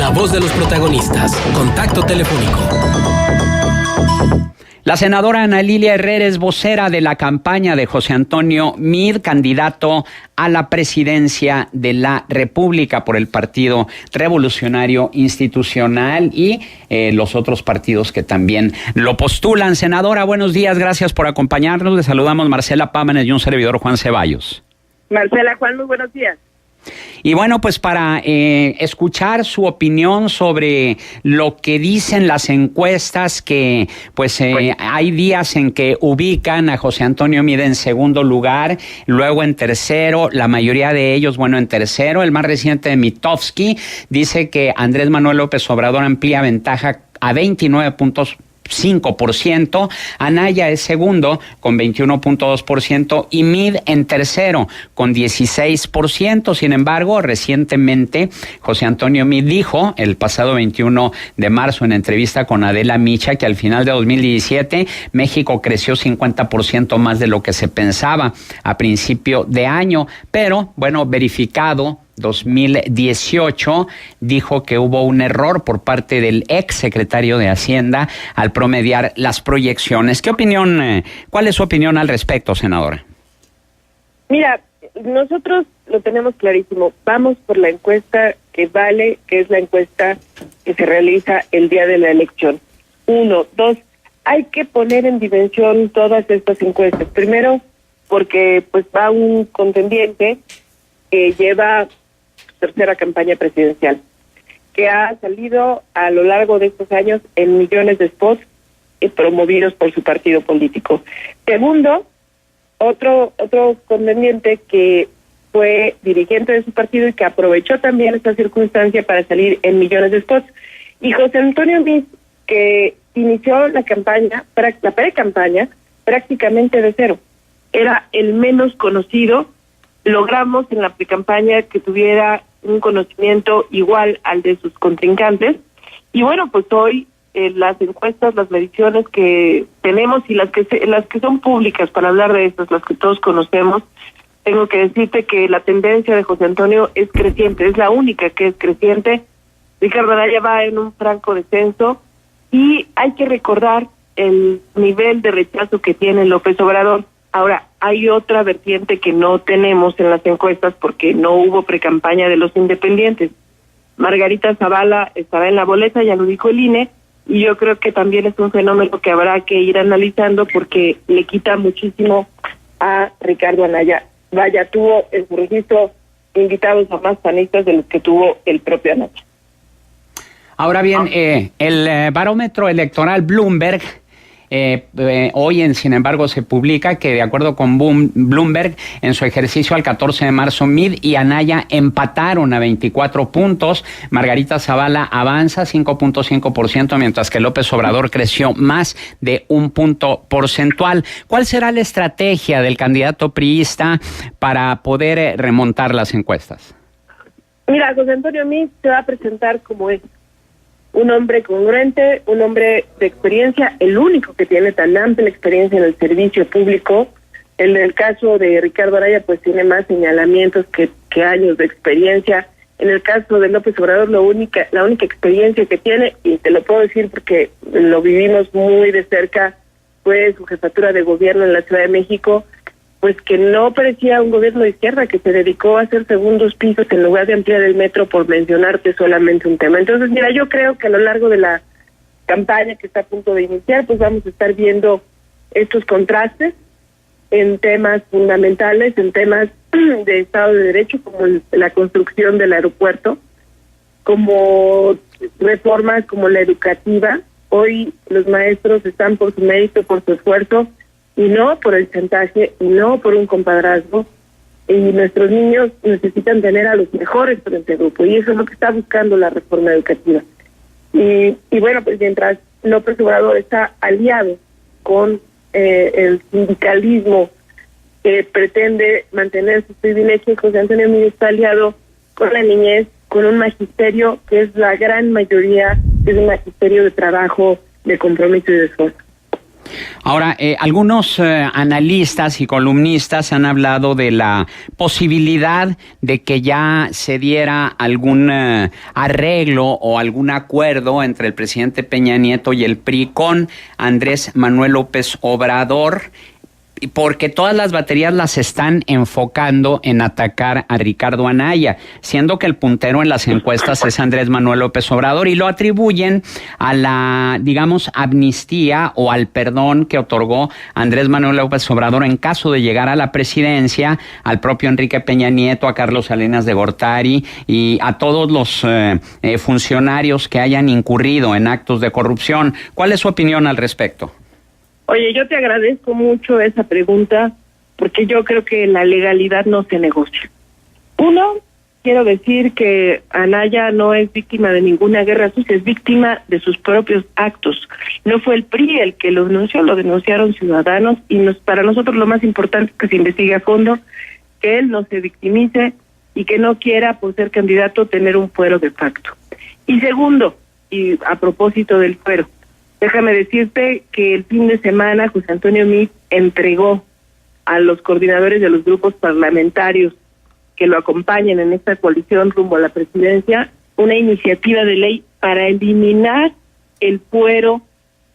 La voz de los protagonistas. Contacto telefónico. La senadora Ana Lilia Herrera es vocera de la campaña de José Antonio Meade, candidato a la presidencia de la República por el Partido Revolucionario Institucional y los otros partidos que también lo postulan. Senadora, buenos días, gracias por acompañarnos. Le saludamos Marcela Pámanes y un servidor, Juan Ceballos. Marcela, Juan, muy buenos días. Y bueno, pues para escuchar su opinión sobre lo que dicen las encuestas, que pues hay días en que ubican a José Antonio Meade en segundo lugar, luego en tercero, la mayoría de ellos, bueno, en tercero. El más reciente de Mitofsky dice que Andrés Manuel López Obrador amplía ventaja a 29.5%, Anaya es segundo con 21.2% y Meade en tercero con 16%. Sin embargo, recientemente José Antonio Meade dijo el pasado 21 de marzo en entrevista con Adela Micha que al final de 2017 México creció 50% más de lo que se pensaba a principio de año, pero bueno, verificado 2018 dijo que hubo un error por parte del ex secretario de Hacienda al promediar las proyecciones. ¿Qué opinión, cuál es su opinión al respecto, senadora? Mira, nosotros lo tenemos clarísimo. Vamos por la encuesta que vale, que es la encuesta que se realiza el día de la elección. 1, 2, hay que poner en dimensión todas estas encuestas. Primero, porque pues va un contendiente que lleva tercera campaña presidencial, que ha salido a lo largo de estos años en millones de spots promovidos por su partido político. Segundo, otro contendiente que fue dirigente de su partido y que aprovechó también esta circunstancia para salir en millones de spots. Y José Antonio Meade, que inició la campaña, la pre-campaña, prácticamente de cero. Era el menos conocido. Logramos en la pre-campaña que tuviera un conocimiento igual al de sus contrincantes. Y bueno, pues hoy las encuestas, las mediciones que tenemos y las que son públicas para hablar de estas, las que todos conocemos, tengo que decirte que la tendencia de José Antonio es creciente, es la única que es creciente. Ricardo Anaya va en un franco descenso y hay que recordar el nivel de rechazo que tiene López Obrador. Ahora, hay otra vertiente que no tenemos en las encuestas porque no hubo precampaña de los independientes. Margarita Zavala estará en la boleta, ya lo dijo el INE, y yo creo que también es un fenómeno que habrá que ir analizando porque le quita muchísimo a Ricardo Anaya. Vaya, tuvo en su registro invitados a más panistas de los que tuvo el propio Anaya. Ahora bien, el barómetro electoral Bloomberg hoy, sin embargo, se publica que de acuerdo con Bloomberg, en su ejercicio al 14 de marzo, Meade y Anaya empataron a 24 puntos. Margarita Zavala avanza 5.5%, mientras que López Obrador creció más de 1 punto porcentual. ¿Cuál será la estrategia del candidato priista para poder remontar las encuestas? Mira, José Antonio Meade se va a presentar como es. Un hombre congruente, un hombre de experiencia, el único que tiene tan amplia experiencia en el servicio público. En el caso de Ricardo Anaya, pues tiene más señalamientos que años de experiencia. En el caso de López Obrador, la única experiencia que tiene, y te lo puedo decir porque lo vivimos muy de cerca, fue su jefatura de gobierno en la Ciudad de México, pues que no parecía un gobierno de izquierda, que se dedicó a hacer segundos pisos en lugar de ampliar el metro, por mencionarte solamente un tema. Entonces, mira, yo creo que a lo largo de la campaña que está a punto de iniciar, pues vamos a estar viendo estos contrastes en temas fundamentales, en temas de Estado de Derecho, como la construcción del aeropuerto, como reformas como la educativa. Hoy los maestros están por su mérito, por su esfuerzo, y no por el chantaje, y no por un compadrazgo. Y nuestros niños necesitan tener a los mejores frente al grupo, y eso es lo que está buscando la reforma educativa. Y bueno, pues mientras López Obrador está aliado con el sindicalismo que pretende mantener sus privilegios, José Antonio Meade está aliado con la niñez, con un magisterio que es la gran mayoría, es un magisterio de trabajo, de compromiso y de esfuerzo. Ahora, algunos analistas y columnistas han hablado de la posibilidad de que ya se diera algún arreglo o algún acuerdo entre el presidente Peña Nieto y el PRI con Andrés Manuel López Obrador, porque todas las baterías las están enfocando en atacar a Ricardo Anaya, siendo que el puntero en las encuestas es Andrés Manuel López Obrador, y lo atribuyen a la, digamos, amnistía o al perdón que otorgó Andrés Manuel López Obrador en caso de llegar a la presidencia, al propio Enrique Peña Nieto, a Carlos Salinas de Gortari y a todos los funcionarios que hayan incurrido en actos de corrupción. ¿Cuál es su opinión al respecto? Oye, yo te agradezco mucho esa pregunta porque yo creo que la legalidad no se negocia. Uno, quiero decir que Anaya no es víctima de ninguna guerra sucia, es víctima de sus propios actos. No fue el PRI el que lo denunció, lo denunciaron ciudadanos y para nosotros lo más importante es que se investigue a fondo, que él no se victimice y que no quiera, por ser candidato, tener un fuero de facto. Y segundo, y a propósito del fuero, déjame decirte que el fin de semana José Antonio Meade entregó a los coordinadores de los grupos parlamentarios que lo acompañan en esta coalición rumbo a la presidencia una iniciativa de ley para eliminar el fuero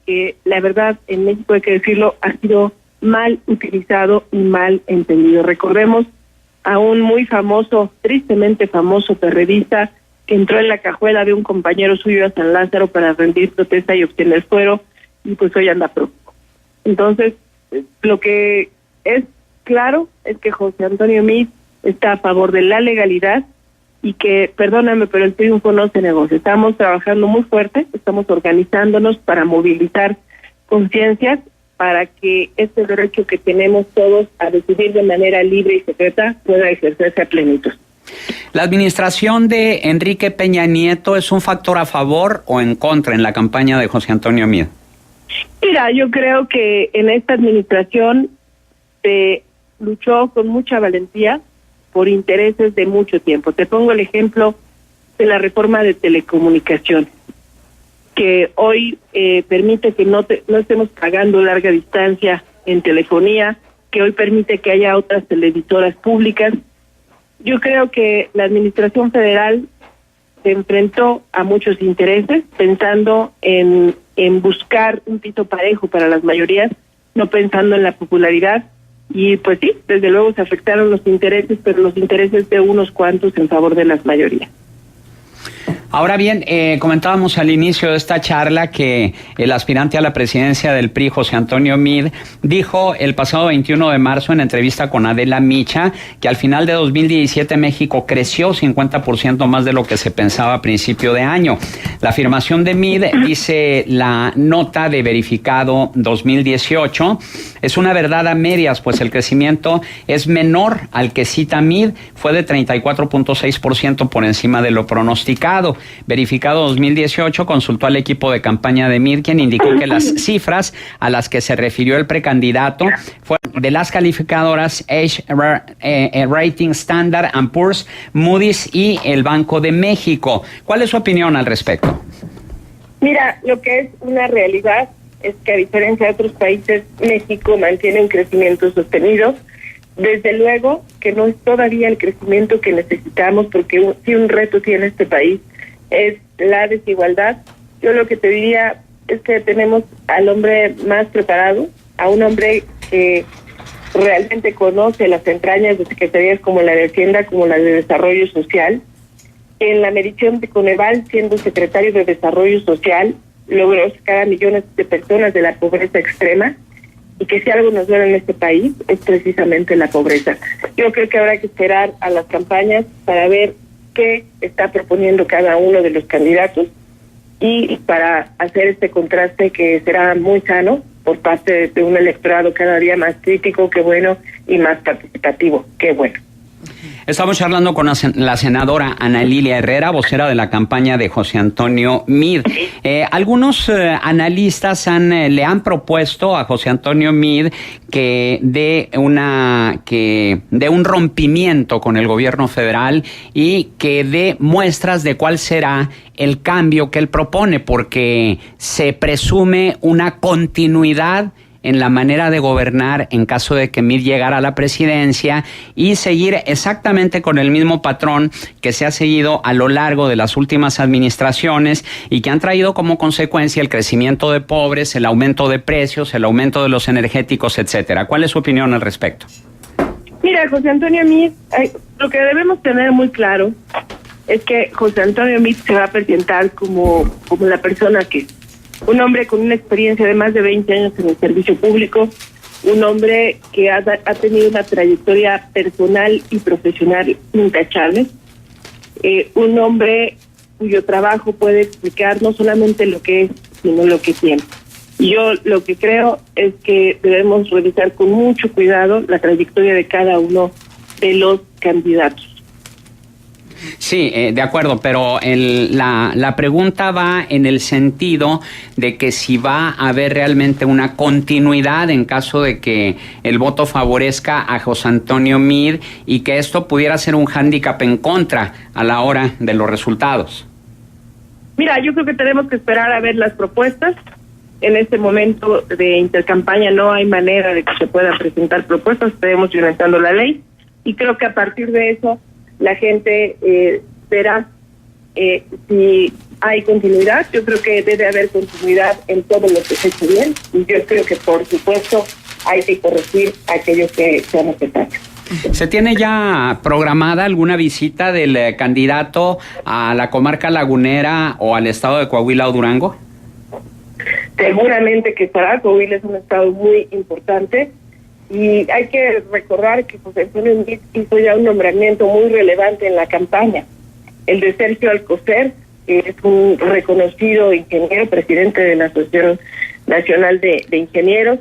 que, la verdad, en México hay que decirlo, ha sido mal utilizado y mal entendido. Recordemos a un muy famoso, tristemente famoso perredista que entró en la cajuela de un compañero suyo a San Lázaro para rendir protesta y obtener fuero, y pues hoy anda prófugo. Entonces, lo que es claro es que José Antonio Meade está a favor de la legalidad y que, perdóname, pero el triunfo no se negocia. Estamos trabajando muy fuerte, estamos organizándonos para movilizar conciencias para que este derecho que tenemos todos a decidir de manera libre y secreta pueda ejercerse a plenitud. ¿La administración de Enrique Peña Nieto es un factor a favor o en contra en la campaña de José Antonio Meade? Mira, yo creo que en esta administración se luchó con mucha valentía por intereses de mucho tiempo. Te pongo el ejemplo de la reforma de telecomunicaciones, que hoy permite que no estemos pagando larga distancia en telefonía, que hoy permite que haya otras televisoras públicas. Yo creo que la administración federal se enfrentó a muchos intereses pensando en buscar un piso parejo para las mayorías, no pensando en la popularidad, y pues sí, desde luego se afectaron los intereses, pero los intereses de unos cuantos en favor de las mayorías. Ahora bien, comentábamos al inicio de esta charla que el aspirante a la presidencia del PRI, José Antonio Meade, dijo el pasado 21 de marzo en entrevista con Adela Micha que al final de 2017 México creció 50% más de lo que se pensaba a principio de año. La afirmación de Meade, dice la nota de Verificado 2018, es una verdad a medias, pues el crecimiento es menor al que cita Meade, fue de 34.6% por encima de lo pronosticado. Verificado 2018 consultó al equipo de campaña de Meade, quien indicó que las cifras a las que se refirió el precandidato fueron de las calificadoras Age Rating, Standard & Poor's, Moody's y el Banco de México. ¿Cuál es su opinión al respecto? Mira, lo que es una realidad es que a diferencia de otros países, México mantiene un crecimiento sostenido. Desde luego que no es todavía el crecimiento que necesitamos, porque si un reto tiene este país es la desigualdad. Yo lo que te diría es que tenemos al hombre más preparado, a un hombre que realmente conoce las entrañas de secretarías como la de Hacienda, como la de Desarrollo Social. En la medición de Coneval, siendo secretario de Desarrollo Social, logró sacar a millones de personas de la pobreza extrema, y que si algo nos duele en este país es precisamente la pobreza. Yo creo que habrá que esperar a las campañas para ver qué está proponiendo cada uno de los candidatos y para hacer este contraste que será muy sano por parte de un electorado cada día más crítico, qué bueno, y más participativo, qué bueno. Estamos charlando con la senadora Ana Lilia Herrera, vocera de la campaña de José Antonio Meade. Algunos analistas le han propuesto a José Antonio Meade que dé un rompimiento con el gobierno federal y que dé muestras de cuál será el cambio que él propone, porque se presume una continuidad en la manera de gobernar en caso de que Meade llegara a la presidencia y seguir exactamente con el mismo patrón que se ha seguido a lo largo de las últimas administraciones y que han traído como consecuencia el crecimiento de pobres, el aumento de precios, el aumento de los energéticos, etcétera. ¿Cuál es su opinión al respecto? Mira, José Antonio Meade, lo que debemos tener muy claro es que José Antonio Meade se va a presentar como la persona que es. Un hombre con una experiencia de más de 20 años en el servicio público, un hombre que ha tenido una trayectoria personal y profesional intachable, un hombre cuyo trabajo puede explicar no solamente lo que es, sino lo que tiene. Y yo lo que creo es que debemos revisar con mucho cuidado la trayectoria de cada uno de los candidatos. Sí, de acuerdo, pero la pregunta va en el sentido de que si va a haber realmente una continuidad en caso de que el voto favorezca a José Antonio Meade y que esto pudiera ser un hándicap en contra a la hora de los resultados. Mira, yo creo que tenemos que esperar a ver las propuestas. En este momento de intercampaña no hay manera de que se puedan presentar propuestas, estaremos violentando la ley y creo que a partir de eso la gente verá si hay continuidad. Yo creo que debe haber continuidad en todo lo que se ha hecho bien y yo creo que por supuesto hay que corregir aquello que sea necesario. ¿Se tiene ya programada alguna visita del candidato a la comarca lagunera o al estado de Coahuila o Durango? Seguramente que estará. Coahuila es un estado muy importante y hay que recordar que José Antonio Meade hizo ya un nombramiento muy relevante en la campaña, el de Sergio Alcocer, que es un reconocido ingeniero, presidente de la Asociación Nacional de Ingenieros,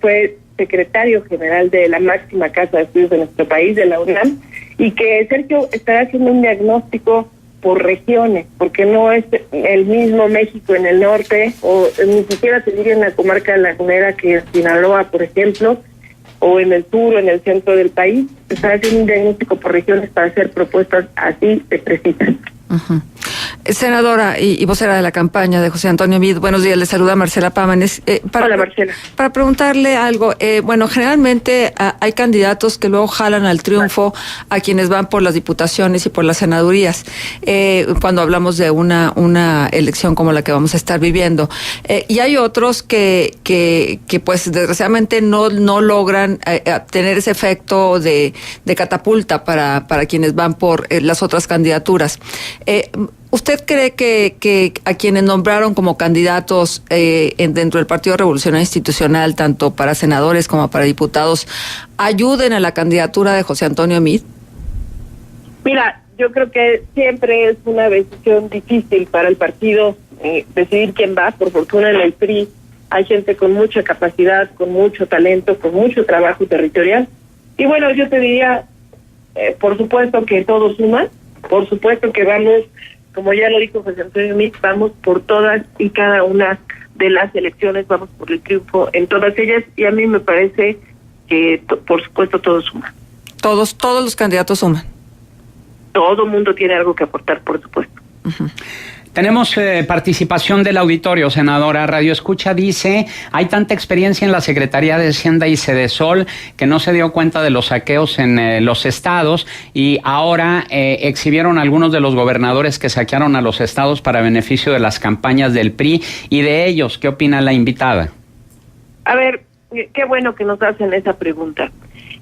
fue secretario general de la máxima casa de estudios de nuestro país, de la UNAM, y que Sergio estará haciendo un diagnóstico por regiones, porque no es el mismo México en el norte, o ni siquiera se diría en la comarca lagunera que en Sinaloa, por ejemplo, o en el sur o en el centro del país. Está haciendo un diagnóstico por regiones para hacer propuestas así de precisas. Uh-huh. Senadora y vocera de la campaña de José Antonio Meade, buenos días, le saluda Marcela Pámanes. Hola, Marcela. Para preguntarle algo, bueno, generalmente hay candidatos que luego jalan al triunfo a quienes van por las diputaciones y por las senadurías, cuando hablamos de una elección como la que vamos a estar viviendo. Y hay otros que pues desgraciadamente no logran tener ese efecto de catapulta para quienes van por las otras candidaturas. ¿Usted cree que a quienes nombraron como candidatos dentro del Partido Revolucionario Institucional, tanto para senadores como para diputados, ayuden a la candidatura de José Antonio Meade? Mira, yo creo que siempre es una decisión difícil para el partido decidir quién va. Por fortuna en el PRI hay gente con mucha capacidad, con mucho talento, con mucho trabajo territorial. Y bueno, yo te diría, por supuesto que todo suma, por supuesto que vamos, como ya lo dijo José Antonio Meade, vamos por todas y cada una de las elecciones, vamos por el triunfo en todas ellas, y a mí me parece que por supuesto todo suma. Todos los candidatos suman. Todo mundo tiene algo que aportar, por supuesto. Uh-huh. Tenemos participación del auditorio, senadora. Radio Escucha dice, hay tanta experiencia en la Secretaría de Hacienda y Sedesol que no se dio cuenta de los saqueos en los estados y ahora exhibieron algunos de los gobernadores que saquearon a los estados para beneficio de las campañas del PRI y de ellos. ¿Qué opina la invitada? A ver, qué bueno que nos hacen esa pregunta.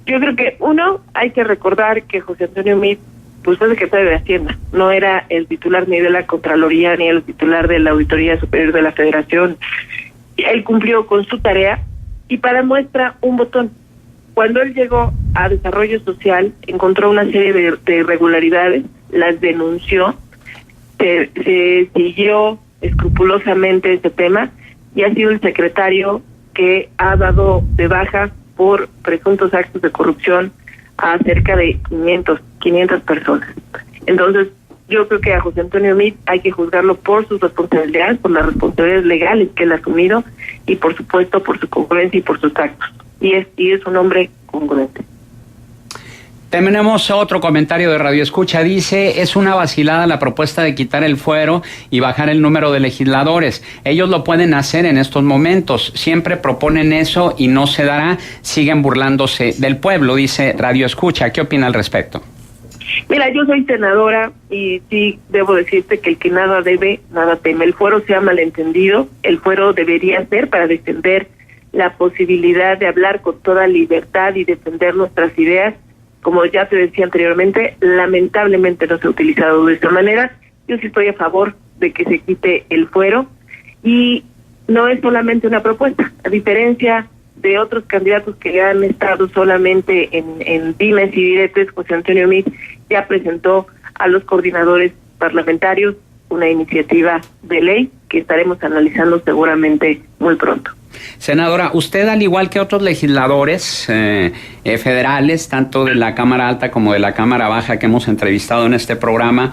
Yo creo que uno, hay que recordar que José Antonio Meade pues fue secretario de Hacienda, no era el titular ni de la Contraloría ni el titular de la Auditoría Superior de la Federación. Él cumplió con su tarea y para muestra un botón. Cuando él llegó a Desarrollo Social encontró una serie de irregularidades, las denunció, se siguió escrupulosamente ese tema y ha sido el secretario que ha dado de baja por presuntos actos de corrupción a cerca de 500 personas. Entonces, yo creo que a José Antonio Meade hay que juzgarlo por sus responsabilidades, por las responsabilidades legales que él ha asumido y, por supuesto, por su congruencia y por sus actos. Y es un hombre congruente. Tenemos otro comentario de Radio Escucha. Dice, es una vacilada la propuesta de quitar el fuero y bajar el número de legisladores. Ellos lo pueden hacer en estos momentos. Siempre proponen eso y no se dará. Siguen burlándose del pueblo, dice Radio Escucha. ¿Qué opina al respecto? Mira, yo soy senadora y sí debo decirte que el que nada debe, nada teme. El fuero se ha malentendido. El fuero debería ser para defender la posibilidad de hablar con toda libertad y defender nuestras ideas. Como ya te decía anteriormente, lamentablemente no se ha utilizado de esta manera. Yo sí estoy a favor de que se quite el fuero y no es solamente una propuesta. A diferencia de otros candidatos que han estado solamente en dimes y diretes, José Antonio Meade ya presentó a los coordinadores parlamentarios una iniciativa de ley que estaremos analizando seguramente muy pronto. Senadora, usted, al igual que otros legisladores federales, tanto de la Cámara Alta como de la Cámara Baja que hemos entrevistado en este programa,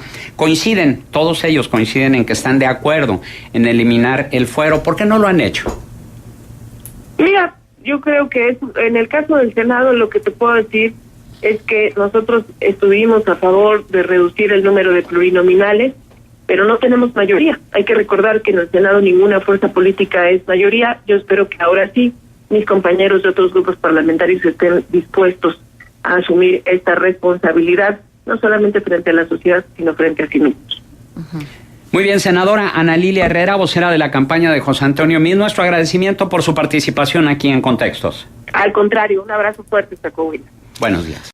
todos ellos coinciden en que están de acuerdo en eliminar el fuero. ¿Por qué no lo han hecho? Mira, yo creo que en el caso del Senado lo que te puedo decir es que nosotros estuvimos a favor de reducir el número de plurinominales, pero no tenemos mayoría. Hay que recordar que en el Senado ninguna fuerza política es mayoría. Yo espero que ahora sí mis compañeros de otros grupos parlamentarios estén dispuestos a asumir esta responsabilidad, no solamente frente a la sociedad, sino frente a sí mismos. Muy bien, senadora Ana Lilia Herrera, vocera de la campaña de José Antonio Meade, nuestro agradecimiento por su participación aquí en Contextos. Al contrario, un abrazo fuerte hasta Coahuila. Buenos días.